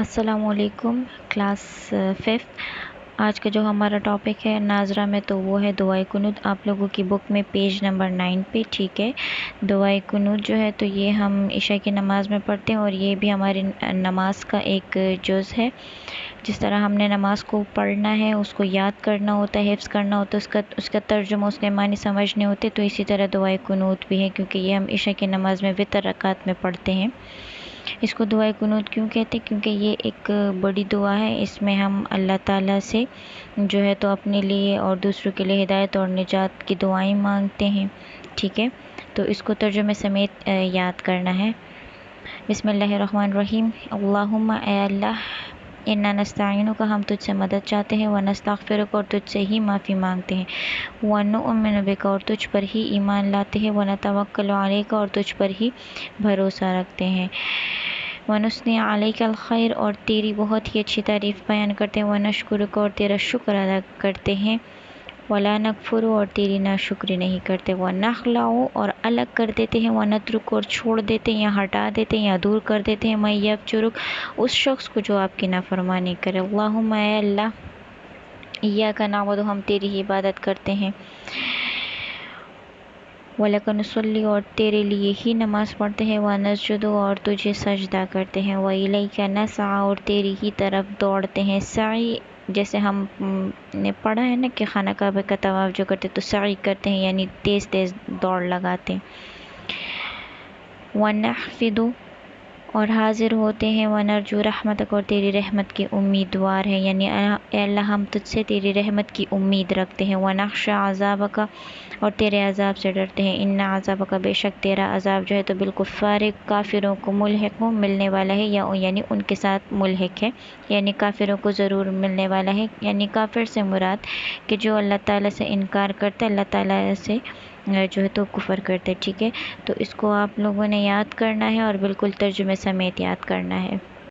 السلام علیکم class fifth. آج کا جو ہمارا ٹاپک ہے ناظرہ میں، تو وہ ہے دعائے قنوت۔ آپ لوگوں کی بک میں پیج نمبر 9 پہ، ٹھیک ہے۔ دعائے قنوت جو ہے تو یہ ہم عشاء کی نماز میں پڑھتے ہیں، اور یہ بھی ہماری نماز کا ایک جز ہے۔ جس طرح ہم نے نماز کو پڑھنا ہے، اس کو یاد کرنا ہوتا ہے، حفظ کرنا ہوتا ہے، اس کا ترجمہ، اس کے معنی سمجھنے ہوتے، تو اسی طرح دعائے قنوت بھی ہے، کیونکہ یہ ہم عشاء کی نماز میں وتر رکعت میں پڑھتے ہیں۔ اس کو دعائے قنوت کیوں کہتے ہیں؟ کیونکہ یہ ایک بڑی دعا ہے۔ اس میں ہم اللہ تعالیٰ سے جو ہے تو اپنے لیے اور دوسروں کے لیے ہدایت اور نجات کی دعائیں مانگتے ہیں، ٹھیک ہے۔ تو اس کو ترجمے سمیت یاد کرنا ہے۔ بسم اللہ الرحمن الرحیم۔ اللہم، اے اللہ، انا نستعینک، ہم تجھ سے مدد چاہتے ہیں، ونستغفرک، اور تجھ سے ہی معافی مانگتے ہیں، ونؤمن بک، اور تجھ پر ہی ایمان لاتے ہیں، ونتوکل علیک، اور تجھ پر ہی بھروسہ رکھتے ہیں، ونثنی علیک الخیر، اور تیری بہت ہی اچھی تعریف بیان کرتے ہیں، ونشکرک، اور تیرا شکر ادا کرتے ہیں، ولا نکفر، اور تیری ناشکری نہیں کرتے، ونخلع، اور الگ کر دیتے ہیں، ونترک، اور چھوڑ دیتے ہیں یا ہٹا دیتے ہیں یا دور کر دیتے ہیں، من یفجرک، اس شخص کو جو آپ کی نافرمانی کرے۔ اللہم، اے اللہ، ایاک نعبد، ہم تیری ہی عبادت کرتے ہیں، وَلَکَ نُصَلِّی، اور تیرے لیے ہی نماز پڑھتے ہیں، وَنَسْجُدُ، اور تجھے سجدہ کرتے ہیں، وَإِلَیکَ نَسْعَىٰ، اور تیری ہی طرف دوڑتے ہیں۔ سعی، جیسے ہم نے پڑھا ہے نا کہ خانہ کعبہ کا طواف جو کرتے تو سعی کرتے ہیں، یعنی تیز تیز دوڑ لگاتے ہیں۔ وَنَحْفِدُ، اور حاضر ہوتے ہیں، وَنَرْجُو رحمتک، اور تیری رحمت کے امیدوار ہیں، یعنی اے اللہ ہم تجھ سے تیری رحمت کی امید رکھتے ہیں، وَنَخْشَىٰ عَذَابَکَ، اور تیرے عذاب سے ڈرتے ہیں، اِنَّ عَذَابَکَ، بے شک تیرا عذاب جو ہے تو بالکفار، کافروں کو ملحق ہو، ملنے والا ہے، یعنی ان کے ساتھ ملحق ہے، یعنی کافروں کو ضرور ملنے والا ہے، یعنی کافر سے مراد کہ جو اللہ تعالیٰ سے انکار کرتا ہے، اللہ تعالیٰ سے جو ہے تو کفر کرتے، ٹھیک ہے۔ تو اس کو آپ لوگوں نے یاد کرنا ہے اور بالکل ترجمے سمیت یاد کرنا ہے۔